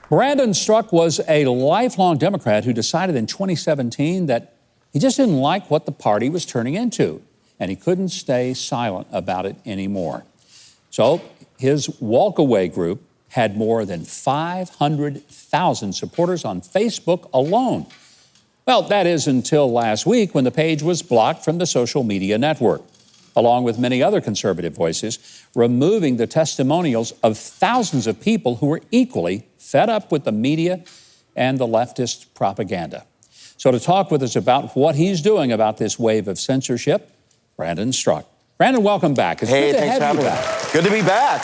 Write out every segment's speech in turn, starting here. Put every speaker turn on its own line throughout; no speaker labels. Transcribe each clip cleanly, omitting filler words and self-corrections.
Brandon Straka was a lifelong Democrat who decided in 2017 that he just didn't like what the party was turning into, and he couldn't stay silent about it anymore. So his walkaway group had more than 500,000 supporters on Facebook alone. Well, that is until last week when the page was blocked from the social media network, along with many other conservative voices, removing the testimonials of thousands of people who were equally fed up with the media and the leftist propaganda. So to talk with us about what he's doing about this wave of censorship, Brandon Straka. Brandon, welcome back.
It's good to have you back. Good to be back.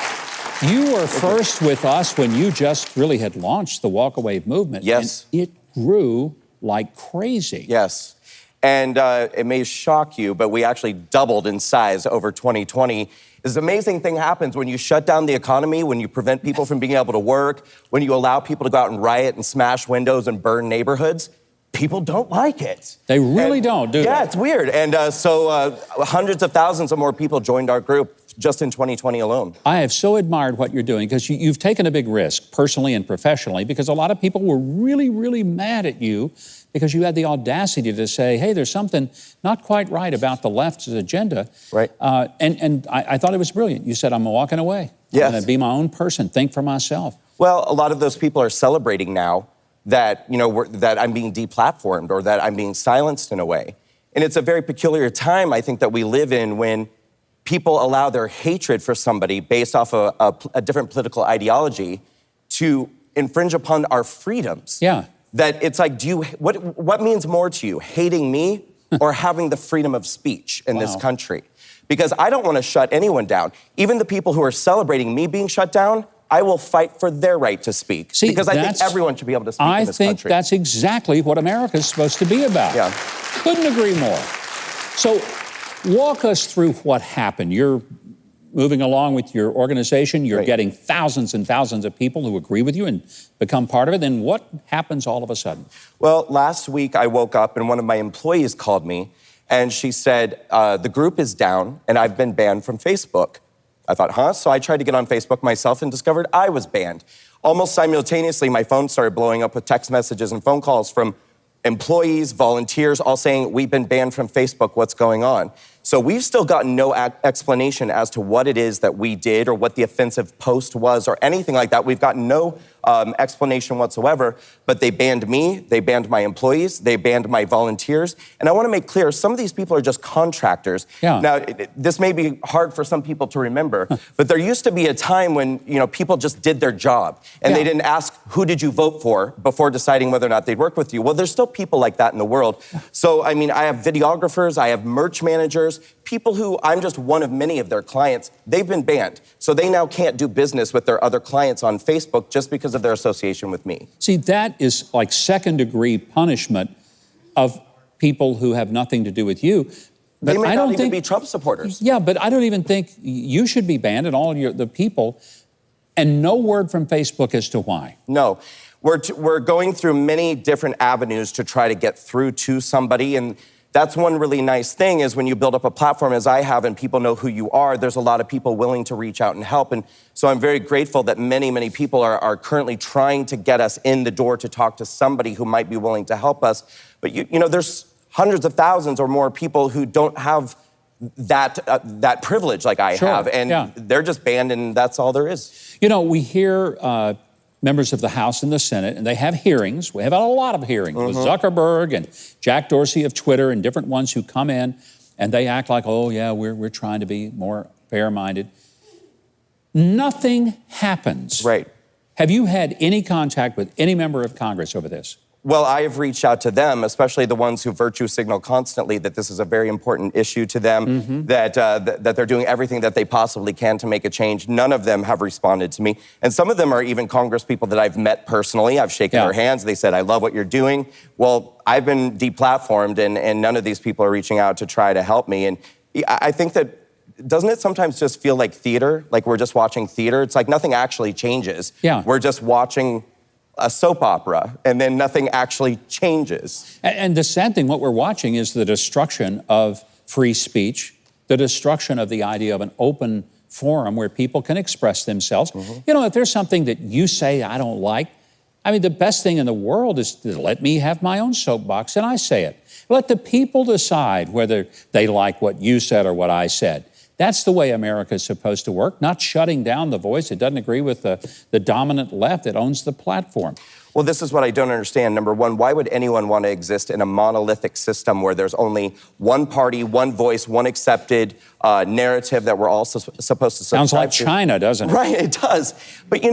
You were first with us when you just really had launched the walkaway movement.
Yes.
And it grew like crazy.
Yes. And it may shock you, but we actually doubled in size over 2020. This amazing thing happens when you shut down the economy, when you prevent people from being able to work, when you allow people to go out and riot and smash windows and burn neighborhoods. People don't like it.
They really don't, do they?
Yeah, it's weird. And so hundreds of thousands of more people joined our group just in 2020 alone.
I have so admired what you're doing because you've taken a big risk personally and professionally, because a lot of people were really, really mad at you because you had the audacity to say, hey, there's something not quite right about the left's agenda.
Right.
And I thought it was brilliant. You said, I'm walking away.
Yes.
I'm going to be my own person, think for myself.
Well, a lot of those people are celebrating now that, that I'm being deplatformed or that I'm being silenced in a way. And it's a very peculiar time, I think, that we live in when people allow their hatred for somebody based off a different political ideology to infringe upon our freedoms.
Yeah.
That it's like, what means more to you, hating me or having the freedom of speech in this country? Because I don't want to shut anyone down. Even the people who are celebrating me being shut down, I will fight for their right to speak.
See,
because I think everyone should be able to speak in this country.
I think that's exactly what America's supposed to be about.
Yeah.
Couldn't agree more. So walk us through what happened. You're moving along with your organization. You're getting thousands and thousands of people who agree with you and become part of it. Then what happens all of a sudden?
Well, last week I woke up and one of my employees called me and she said, the group is down and I've been banned from Facebook. I thought, huh? So I tried to get on Facebook myself and discovered I was banned. Almost simultaneously, my phone started blowing up with text messages and phone calls from employees, volunteers, all saying, we've been banned from Facebook, what's going on? So we've still gotten no explanation as to what it is that we did or what the offensive post was or anything like that. We've gotten no explanation whatsoever, but they banned me, they banned my employees, they banned my volunteers. And I want to make clear, some of these people are just contractors.
Yeah.
Now, this may be hard for some people to remember, but there used to be a time when people just did their job and they didn't ask, who did you vote for before deciding whether or not they'd work with you. Well, there's still people like that in the world. So, I mean, I have videographers, I have merch managers, people who I'm just one of many of their clients. They've been banned. So they now can't do business with their other clients on Facebook just because of their association with me.
See, that is like second-degree punishment of people who have nothing to do with you. But
They may not even be Trump supporters.
Yeah, but I don't even think you should be banned and all the people, and no word from Facebook as to why.
No. We're going through many different avenues to try to get through to somebody, and that's one really nice thing is when you build up a platform as I have and people know who you are, there's a lot of people willing to reach out and help. And so I'm very grateful that many, many people are currently trying to get us in the door to talk to somebody who might be willing to help us. But there's hundreds of thousands or more people who don't have that privilege like I have. And they're just banned and that's all there is.
We hear members of the House and the Senate, and they have hearings. We have a lot of hearings with Zuckerberg and Jack Dorsey of Twitter and different ones who come in and they act like, oh yeah, we're trying to be more fair-minded. Nothing happens.
Right.
Have you had any contact with any member of Congress over this?
Well, I have reached out to them, especially the ones who virtue signal constantly that this is a very important issue to them, that they're doing everything that they possibly can to make a change. None of them have responded to me. And some of them are even Congress people that I've met personally. I've shaken their hands. They said, I love what you're doing. Well, I've been deplatformed and none of these people are reaching out to try to help me. And I think that, doesn't it sometimes just feel like theater? Like we're just watching theater? It's like nothing actually changes.
Yeah.
We're just watching a soap opera, and then nothing actually changes.
And the sad thing, what we're watching is the destruction of free speech, the destruction of the idea of an open forum where people can express themselves. If there's something that you say I don't like, I mean, the best thing in the world is to let me have my own soapbox, and I say it. Let the people decide whether they like what you said or what I said. That's the way America is supposed to work, not shutting down the voice that doesn't agree with the dominant left that owns the platform.
Well, this is what I don't understand. Number one, why would anyone want to exist in a monolithic system where there's only one party, one voice, one accepted narrative that we're all supposed to subscribe
Sounds like
to?
China, doesn't it?
Right, it does. But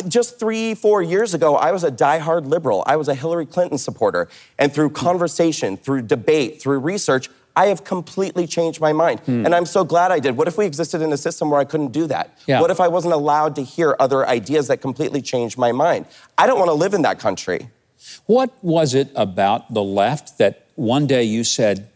just 3-4 years ago, I was a diehard liberal. I was a Hillary Clinton supporter. And through conversation, through debate, through research, I have completely changed my mind. And I'm so glad I did. What if we existed in a system where I couldn't do that?
Yeah.
What if I wasn't allowed to hear other ideas that completely changed my mind? I don't want to live in that country.
What was it about the left that one day you said,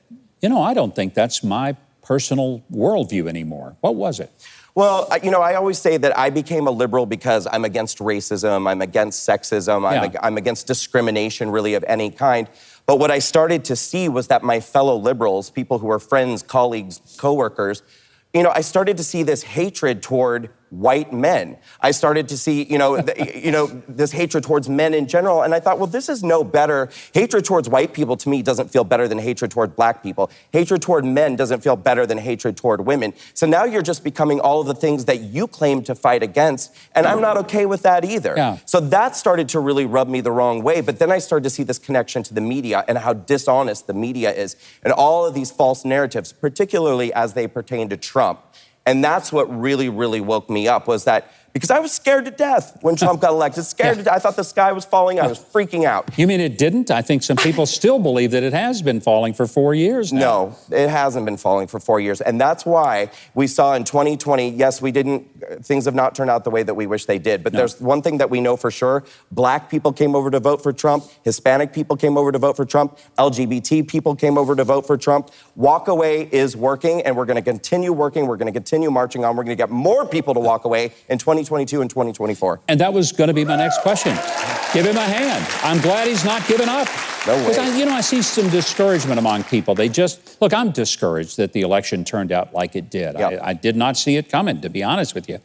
I don't think that's my personal worldview anymore? What was it?
Well, I always say that I became a liberal because I'm against racism, I'm against sexism, I'm against discrimination really of any kind. But what I started to see was that my fellow liberals, people who are friends, colleagues, coworkers, I started to see this hatred toward white men. I started to see, this hatred towards men in general. And I thought, well, this is no better. Hatred towards white people, to me, doesn't feel better than hatred toward black people. Hatred toward men doesn't feel better than hatred toward women. So now you're just becoming all of the things that you claim to fight against. And I'm not okay with that either.
Yeah.
So that started to really rub me the wrong way. But then I started to see this connection to the media and how dishonest the media is. And all of these false narratives, particularly as they pertain to Trump. And that's what really, really woke me up, was that because I was scared to death when Trump got elected. Scared to death. I thought the sky was falling. I was freaking out.
You mean it didn't? I think some people still believe that it has been falling for 4 years now.
No, it hasn't been falling for 4 years. And that's why we saw in 2020, yes, things have not turned out the way that we wish they did. But there's one thing that we know for sure. Black people came over to vote for Trump. Hispanic people came over to vote for Trump. LGBT people came over to vote for Trump. Walk away is working, and we're going to continue working. We're going to continue marching on. We're going to get more people to walk away in 2022 and 2024.
And that was going to be my next question. Give him a hand. I'm glad he's not given up.
No way.
Because I see some discouragement among people. Look, I'm discouraged that the election turned out like it did.
Yep.
I did not see it coming, to be honest with you.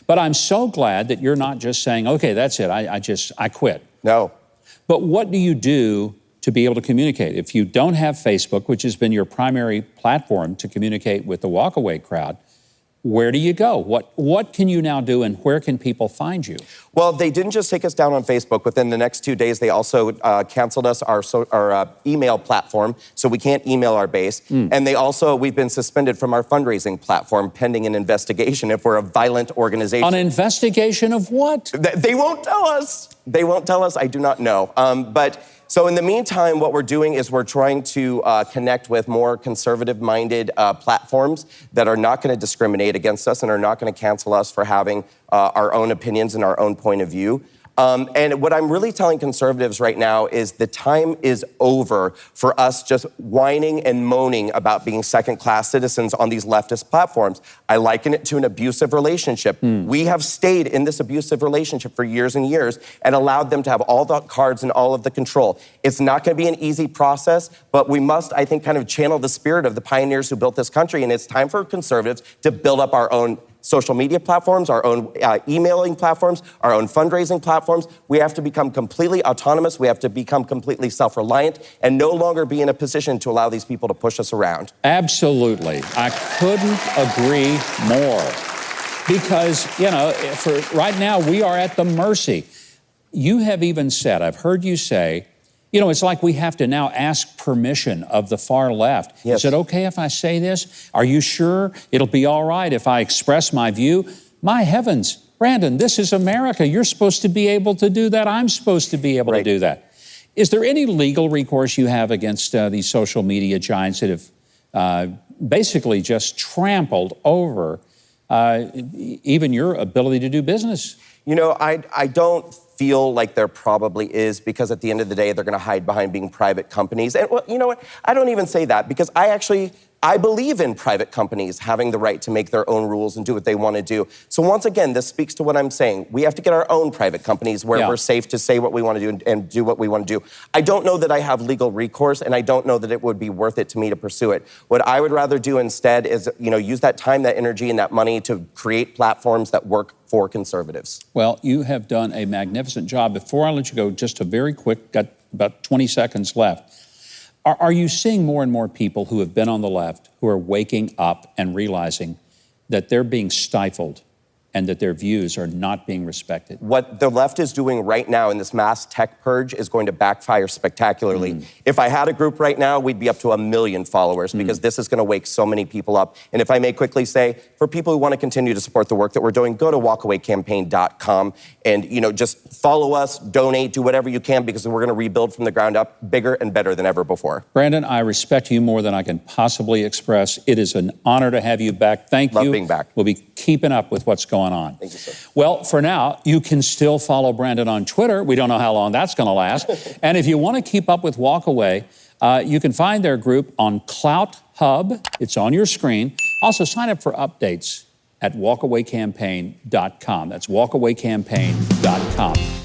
But I'm so glad that you're not just saying, okay, that's it, I quit.
No.
But what do you do to be able to communicate? If you don't have Facebook, which has been your primary platform to communicate with the walkaway crowd, where do you go? What can you now do, and where can people find you?
Well, they didn't just take us down on Facebook. Within the next 2 days, they also canceled us our email platform, so we can't email our base. And we've been suspended from our fundraising platform pending an investigation if we're a violent organization.
An investigation of what?
They won't tell us. They won't tell us. I do not know. So in the meantime, what we're doing is we're trying to connect with more conservative-minded platforms that are not going to discriminate against us and are not going to cancel us for having our own opinions and our own point of view. And what I'm really telling conservatives right now is the time is over for us just whining and moaning about being second-class citizens on these leftist platforms. I liken it to an abusive relationship. We have stayed in this abusive relationship for years and years and allowed them to have all the cards and all of the control. It's not going to be an easy process, but we must, I think, kind of channel the spirit of the pioneers who built this country, and it's time for conservatives to build up our own social media platforms, our own emailing platforms, our own fundraising platforms. We have to become completely autonomous. We have to become completely self-reliant and no longer be in a position to allow these people to push us around.
Absolutely. I couldn't agree more. Because, for right now, we are at the mercy. You have even said, I've heard you say, it's like we have to now ask permission of the far left.
Yes.
Is it okay if I say this? Are you sure it'll be all right if I express my view? My heavens, Brandon, this is America. You're supposed to be able to do that. I'm supposed to be able to do that. Is there any legal recourse you have against these social media giants that have basically just trampled over even your ability to do business?
I don't feel like there probably is, because at the end of the day, they're going to hide behind being private companies. And you know what? I don't even say that, because I actually I believe in private companies having the right to make their own rules and do what they want to do. So once again, this speaks to what I'm saying. We have to get our own private companies where we're safe to say what we want to do and do what we want to do. I don't know that I have legal recourse, and I don't know that it would be worth it to me to pursue it. What I would rather do instead is, use that time, that energy, and that money to create platforms that work for conservatives.
Well, you have done a magnificent job. Before I let you go, just a very quick, got about 20 seconds left. Are you seeing more and more people who have been on the left who are waking up and realizing that they're being stifled and that their views are not being respected?
What the left is doing right now in this mass tech purge is going to backfire spectacularly. If I had a group right now, we'd be up to 1 million followers because this is going to wake so many people up. And if I may quickly say, for people who want to continue to support the work that we're doing, go to walkawaycampaign.com and, just follow us, donate, do whatever you can because we're going to rebuild from the ground up bigger and better than ever before.
Brandon, I respect you more than I can possibly express. It is an honor to have you back. Thank you.
Love being back.
We'll be keeping up with what's going on.
Thank you, sir.
Well, for now, you can still follow Brandon on Twitter. We don't know how long that's going to last. And if you want to keep up with Walkaway, you can find their group on Clout Hub. It's on your screen. Also, sign up for updates at walkawaycampaign.com. That's walkawaycampaign.com.